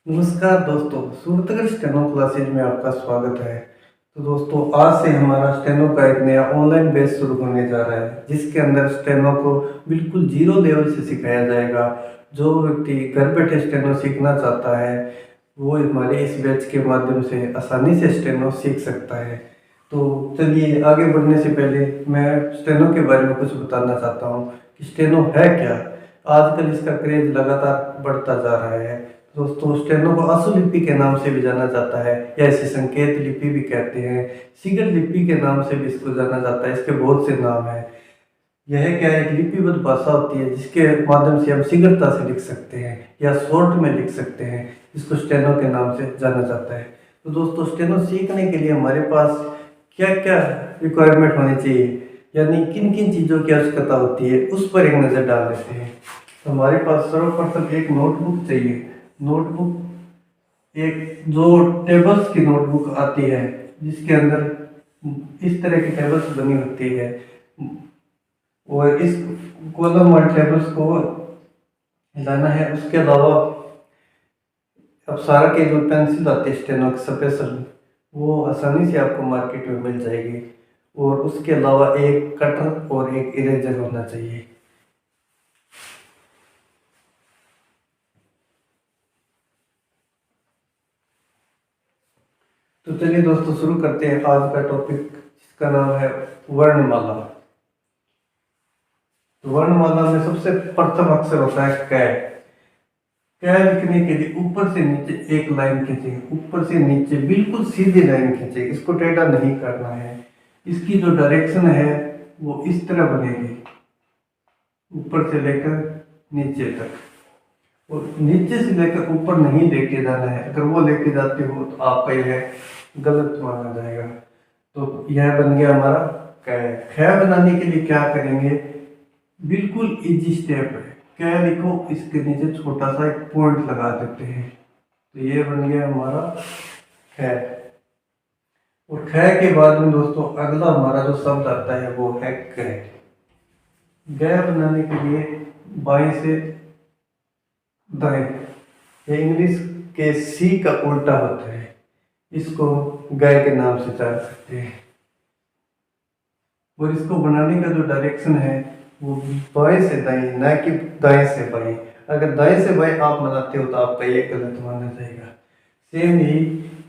नमस्कार दोस्तों, Suratgarh steno classes में आपका स्वागत है। तो दोस्तों, आज से हमारा स्टेनो का एक नया ऑनलाइन बैच शुरू होने जा रहा है, जिसके अंदर स्टेनो को बिल्कुल जीरो लेवल से सिखाया जाएगा। जो व्यक्ति घर बैठे स्टेनो सीखना चाहता है वो हमारे इस बैच के माध्यम से आसानी से स्टेनो सीख सकता है। तो चलिए, आगे बढ़ने से पहले मैं स्टेनो के बारे में कुछ बताना चाहता हूँ कि स्टेनो है क्या। आजकल इसका क्रेज लगातार बढ़ता जा रहा है। दोस्तों, स्टेनो को अशुलिपि के नाम से भी जाना जाता है, या इसे संकेत लिपि भी कहते हैं। शीघ्र लिपि के नाम से भी इसको जाना जाता है। इसके बहुत से नाम हैं। यह क्या है, एक लिपिबद्ध भाषा होती है जिसके माध्यम से हम शीघ्रता से लिख सकते हैं या शॉर्ट में लिख सकते हैं। इसको स्टेनो के नाम से जाना जाता है। तो दोस्तों, स्टेनो सीखने के लिए हमारे पास क्या क्या रिक्वायरमेंट होनी चाहिए, यानी किन किन चीज़ों की आवश्यकता होती है, उस पर एक नज़र डाल लेते हैं। तो हमारे पास सर्वप्रथम एक नोटबुक चाहिए। नोटबुक एक जो टेबल्स की नोटबुक आती है, जिसके अंदर इस तरह की टेबल्स बनी होती है, और इस कॉलम वाले टेबल्स को लाना है। उसके अलावा अप्सरा के जो पेंसिल आती है स्टेनो स्पेशल, वो आसानी से आपको मार्केट में मिल जाएगी। और उसके अलावा एक कटर और एक इरेजर होना चाहिए। तो चलिए दोस्तों, शुरू करते हैं आज का टॉपिक, जिसका नाम है वर्णमाला। तो वर्णमाला में सबसे प्रथम अक्षर होता है कै। कै लिखने के लिए ऊपर से नीचे एक लाइन खींचे, ऊपर से नीचे बिल्कुल सीधी लाइन खींचे, इसको टेढ़ा नहीं करना है। इसकी जो डायरेक्शन है वो इस तरह बनेगी, ऊपर से लेकर नीचे तक। और नीचे से लेकर ऊपर नहीं लेके जाना है। अगर वो लेके जाते हो तो आपका यह गलत माना जाएगा। तो यह बन गया हमारा कै। ख बनाने के लिए क्या करेंगे, बिल्कुल इजी स्टेप है। कै लिखो, इसके नीचे छोटा सा एक पॉइंट लगा देते हैं। तो ये बन गया हमारा ख। और ख के बाद में दोस्तों अगला हमारा जो शब्द आता है वो है ग। ग बनाने के लिए बाएं से दाएं, ये इंग्लिश के सी का उल्टा होता है। इसको गाय के नाम से जान सकते हैं। और इसको बनाने का जो डायरेक्शन है वो बाएं से दाएं, ना कि दाएं से बाएं। अगर दाएं से बाएं आप बनाते हो तो आपका ये गलत माना जाएगा। सेम ही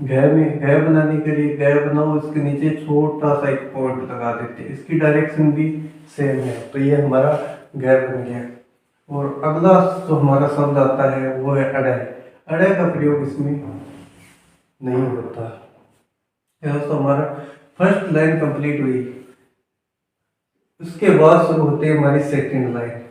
घय में, घय बनाने के लिए घय बनाओ, इसके नीचे छोटा सा एक पॉइंट लगा देते हैं। इसकी डायरेक्शन भी सेम है। तो ये हमारा घय बन गया। और अगला जो हमारा शब्द आता है वो है अड़य। अड़य का प्रयोग इसमें नहीं होता। यह तो हमारा फर्स्ट लाइन कंप्लीट हुई। उसके बाद शुरू होती है हमारी सेकंड लाइन।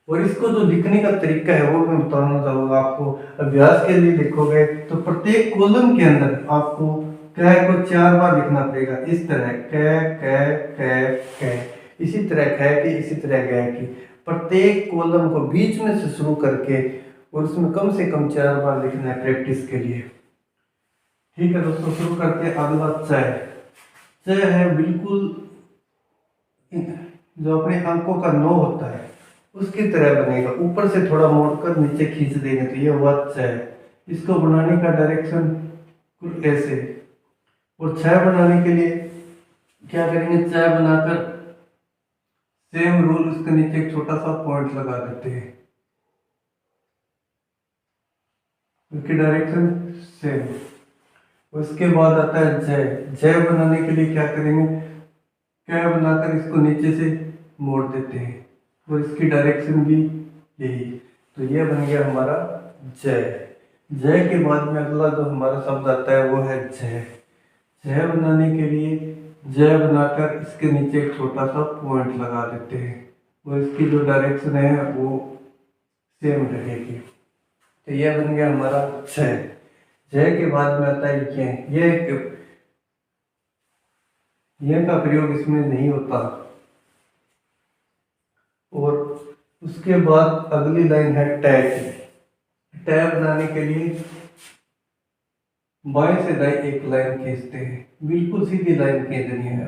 और इसको जो लिखने का तरीका है वो मैं बताना चाहूँगा आपको। अभ्यास के लिए लिखोगे तो प्रत्येक कॉलम के अंदर आपको कै को 4 बार लिखना पड़ेगा। इस तरह कै कै कै कै, इसी तरह कै की, इसी तरह कै की। प्रत्येक कॉलम को बीच में से शुरू करके और उसमें कम से कम 4 बार लिखना है प्रैक्टिस के लिए। ठीक है दोस्तों, शुरू करते हैं। अगला चय। चय है बिल्कुल जो अपने अंकों का 9 होता है उसकी तरह बनेगा। ऊपर से थोड़ा मोड़कर नीचे खींच देंगे तो ये हुआ चय। इसको बनाने का डायरेक्शन कुछ ऐसे। और छह बनाने के लिए क्या करेंगे, चय बनाकर सेम रूल, उसके नीचे एक छोटा सा पॉइंट लगा देते हैं। उसकी डायरेक्शन सेम। उसके बाद आता है जय। जय बनाने के लिए क्या करेंगे, क्या बनाकर इसको नीचे से मोड़ देते हैं और इसकी डायरेक्शन भी यही। तो ये बन गया हमारा जय। जय के बाद में अगला जो हमारा शब्द आता है वो है जय। जय बनाने के लिए जय बनाकर इसके नीचे एक छोटा सा पॉइंट लगा देते हैं और इसकी जो डायरेक्शन है वो सेम रहेगी। तो ये बन गया हमारा जय। जय के बाद में आता है ये का प्रयोग इसमें नहीं होता। और उसके बाद अगली लाइन है टैग। टैग बनाने के लिए बाएं से दाएं एक लाइन खींचते हैं, बिल्कुल सीधी लाइन खींचनी है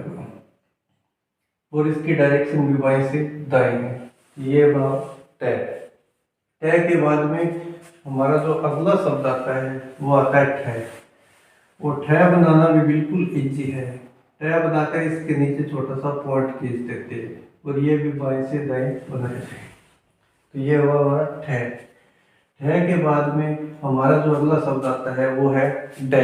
और इसकी डायरेक्शन भी बाएं से दाएं है। ये बना टैग। ट के बाद में हमारा जो अगला शब्द आता है वो आता है ठ। वो ठ बनाना भी बिल्कुल इजी है। ठ बनाकर इसके नीचे छोटा सा पॉइंट खींच देते हैं और ये भी बाएं से दाएं बनाए थे। तो ये हुआ हमारा ठ। ठ के बाद में हमारा जो अगला शब्द आता है वो है ड।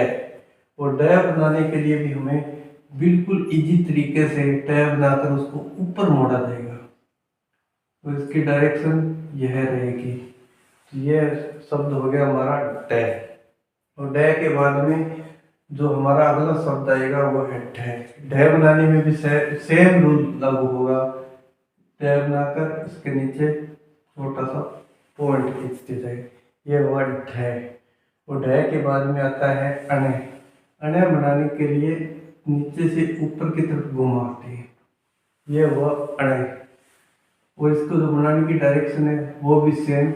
और ड बनाने के लिए भी हमें बिल्कुल इजी तरीके से ट बनाकर उसको ऊपर मोड़ा जाएगा। तो इसकी डायरेक्शन यह रहेगी। तो यह शब्द हो गया हमारा ड। और ड के बाद में जो हमारा अगला शब्द आएगा वो है ढ। ढ बनाने में भी सेम रूल लागू होगा। ढ बनाकर इसके नीचे छोटा सा पॉइंट खींचते जाए, ये हुआ ढ। और ढ के बाद में आता है अण। अण बनाने के लिए नीचे से ऊपर की तरफ घुमाते हैं, ये हुआ अण। और इसको जो बनाने की डायरेक्शन है वो भी सेम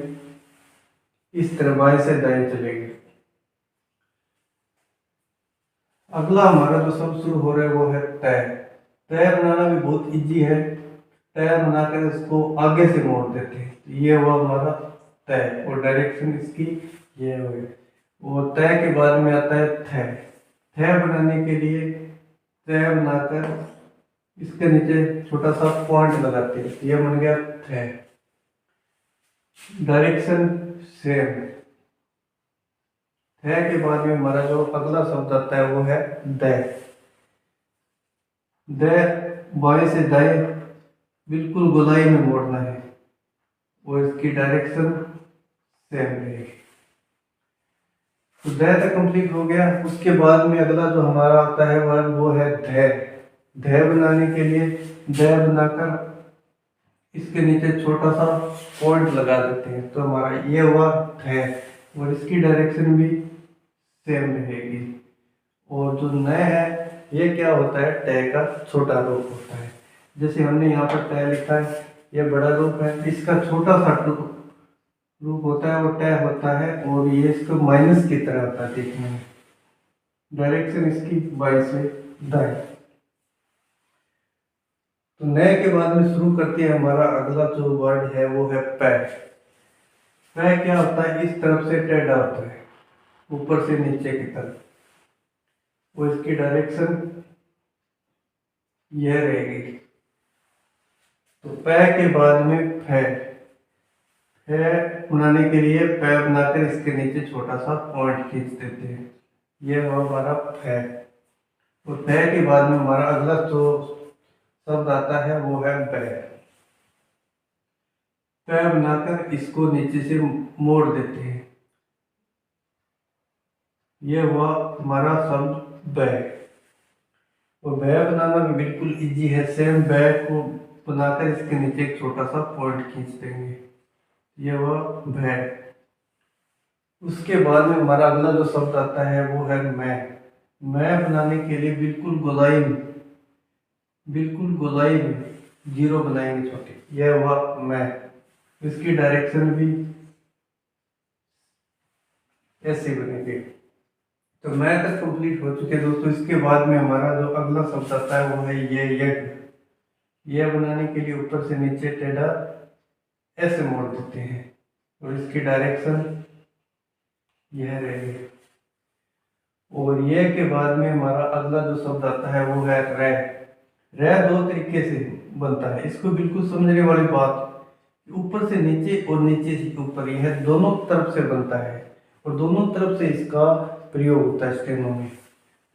इस तरह बाएं से दाएं चलेगी। अगला हमारा जो शब्द शुरू हो रहा है वो है तय। तय बनाना भी बहुत इजी है। तय बनाकर इसको आगे से मोड़ देते हैं, ये हुआ हमारा तय। और डायरेक्शन इसकी ये हुई। और तय के बाद में आता है थ। थ बनाने के लिए तय बनाकर इसके नीचे छोटा सा पॉइंट लगाते हैं, ये बन गया थ। Direction same. थ के बाद में हमारा जो अगला शब्द आता है वो है द। द बाएं से दाएं बिल्कुल गोलाई में मोड़ना है और इसकी डायरेक्शन सेम रहेगी। तो द तक कंप्लीट हो गया। उसके बाद में अगला जो हमारा आता है वर्ड वो है ध। ध बनाने के लिए ध बनाकर इसके नीचे छोटा सा पॉइंट लगा देते हैं, तो हमारा ये हुआ ध। और इसकी डायरेक्शन भी सेम रहेगी। और जो न है ये क्या होता है, ट का छोटा रूप होता है। जैसे हमने यहाँ पर ट लिखा है, ये बड़ा रूप है, इसका छोटा सा रूप होता है वो ट होता है। और ये इसको माइनस की तरह होता है देखने में। डायरेक्शन इसकी बाएं से दाएं। तो नए के बाद में शुरू करते हैं हमारा अगला जो वर्ड है वो है पै। पै क्या होता है, इस तरफ से टेढ़ा होता है ऊपर से नीचे की तरफ। वो इसकी डायरेक्शन यह रहेगी। तो पै के बाद में फै। फै बनाने के लिए पै बनाकर इसके नीचे छोटा सा पॉइंट खींच देते हैं, यह हुआ हमारा फै। और फै के बाद में हमारा अगला जो शब्द आता है वो है पै। पै बनाकर इसको नीचे से मोड़ देते हैं, यह हुआ हमारा शब्द बैग। और बैग बनाना भी बिल्कुल इजी है। सेम बैग को बनाकर इसके नीचे एक छोटा सा पॉइंट खींच देंगे, यह हुआ बैग। उसके बाद में हमारा अगला जो शब्द आता है वो है मैं। मैं बनाने के लिए बिल्कुल गोलाई में जीरो बनाएंगे छोटे, यह हुआ मैं। इसकी डायरेक्शन भी ऐसे बनेगी। तो मैं तक कंप्लीट हो चुके दोस्तों। इसके बाद में हमारा जो अगला शब्द आता है वो है ये यज्ञ। यह बनाने के लिए ऊपर से नीचे टेढ़ा ऐसे मोड़ देते हैं और इसकी डायरेक्शन यह रहेगी। और ये के बाद में हमारा अगला जो शब्द आता है वो है रह। रह दो तरीके से बनता है, इसको बिल्कुल समझने वाली बात, ऊपर से नीचे और नीचे से ऊपर, यह दोनों तरफ से बनता है और दोनों तरफ से इसका प्रयोग होता है स्टेनो में।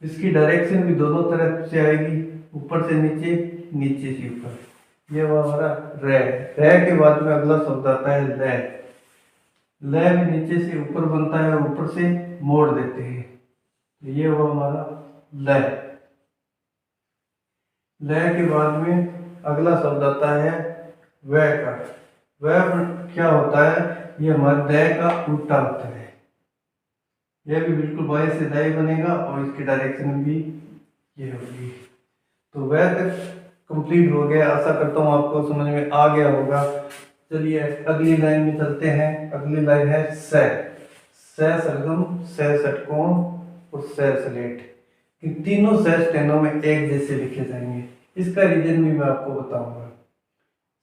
इसकी डायरेक्शन भी दोनों तरफ से आएगी, ऊपर से नीचे, नीचे से ऊपर। यह हुआ हमारा रह के बाद में अगला शब्द आता है लय। लय भी नीचे से ऊपर बनता है और ऊपर से मोड़ देते हैं, तो ये हुआ हमारा लय। लय के बाद में अगला शब्द आता है वह का। वह क्या होता है, ये हमारे दय का उल्टा होता है। यह भी बिल्कुल बाएं से दाएं बनेगा और इसकी डायरेक्शन भी ये होगी। तो वह तक कंप्लीट हो गया। आशा करता हूँ आपको समझ में आ गया होगा। चलिए अगली लाइन में चलते हैं। अगली लाइन है स। सरगम, स षटकोण और स सलेट। इन तीनों स स्टेनो में एक जैसे लिखे जाएंगे। इसका रीजन भी मैं आपको बताऊंगा।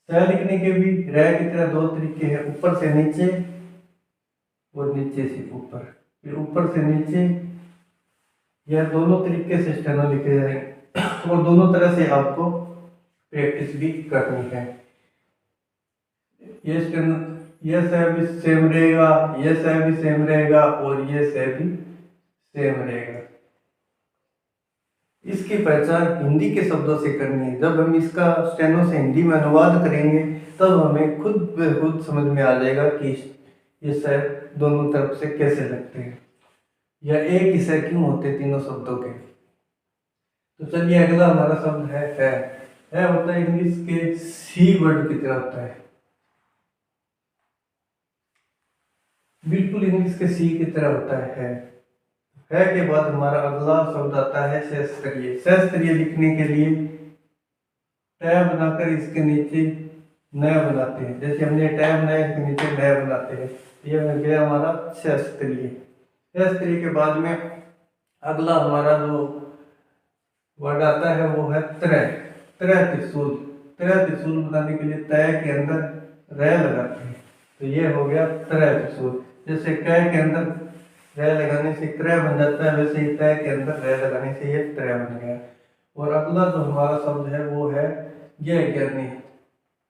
स लिखने के भी रह की तरह दो तरीके हैं, ऊपर से नीचे और नीचे से ऊपर, फिर ऊपर से नीचे। यह दोनों तरीके से स्टेनो लिखे जाएंगे और दोनों तरह से आपको प्रैक्टिस भी करनी है। ये स्टेनो, ये सह भी सेम रहेगा, ये सह भी सेम रहेगा और ये सह भी सेम रहेगा। इसकी पहचान हिंदी के शब्दों से करनी है। जब हम इसका स्टेनो से हिंदी में अनुवाद करेंगे तब हमें खुद समझ में आ जाएगा कि ये सह दोनों तरफ से कैसे लगते हैं या एक ही सह क्यों होते तीनों शब्दों के। तो चलिए अगला हमारा शब्द है होता है इंग्लिश के सी वर्ड की तरह होता है, बिल्कुल इंग्लिश के सी की तरह होता है के बाद हमारा अगला शब्द आता है सहस्त्रीय। सहस्त्रीय लिखने के लिए टैब बनाकर इसके नीचे नया बनाते हैं, जैसे हमने टैब नया इसके नीचे नया बनाते हैं। ये हो गया हमारा सहस्त्रीय। सहस्त्रीय के बाद में अगला हमारा जो वर्ड आता है वो है त्रय। त्रय त्रिशूल। त्रय त्रिशूल बनाने के लिए तय के अंदर रह लगाते हैं, तो ये हो गया त्रय त्रिशूल। जैसे क के अंदर रह लगाने से क्रय बन जाता है, वैसे ही तय के अंदर रह लगाने से ये त्रय बन गया। और अगला जो हमारा शब्द है वो है ज्ञ ज्ञानी।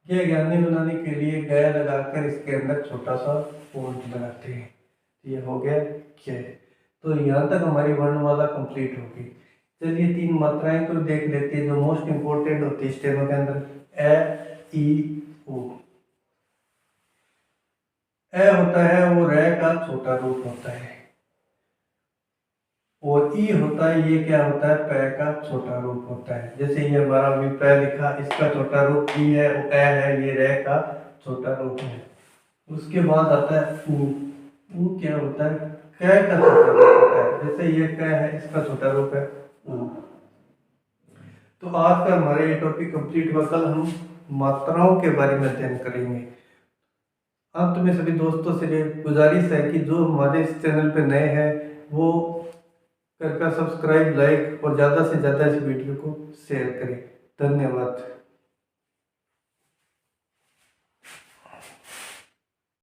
ज्ञ ज्ञानी बनाने के लिए गय लगाकर इसके अंदर छोटा सा पॉइंट लगाते हैं, ये हो गया ज्ञ। तो यहाँ तक हमारी वर्णमाला कंप्लीट होगी। चलिए 3 मात्राएं तो देख लेते हैं जो मोस्ट इंपोर्टेंट होती है स्टेनो के अंदर। ए, ई, उ। ए होता है वो रे का छोटा रूप होता है, और ई होता है ये क्या होता है पै का छोटा रूप होता है। जैसे ये हमारा अभी पै लिखा, इसका छोटा रूप ई है, वो ए है, ये रे का छोटा रूप है। उसके बाद आता है उ। उ क्या होता है कै का छोटा रूप होता है, जैसे ये कै है, इसका छोटा रूप है उ। तो आज का हमारा ये टॉपिक कंप्लीट हुआ। कल हम मात्राओं के बारे में अध्ययन करेंगे। अंत में सभी दोस्तों से गुजारिश है कि जो हमारे इस चैनल पे नए हैं वो कृपया सब्सक्राइब, लाइक और ज़्यादा से ज़्यादा इस वीडियो को शेयर करें। धन्यवाद।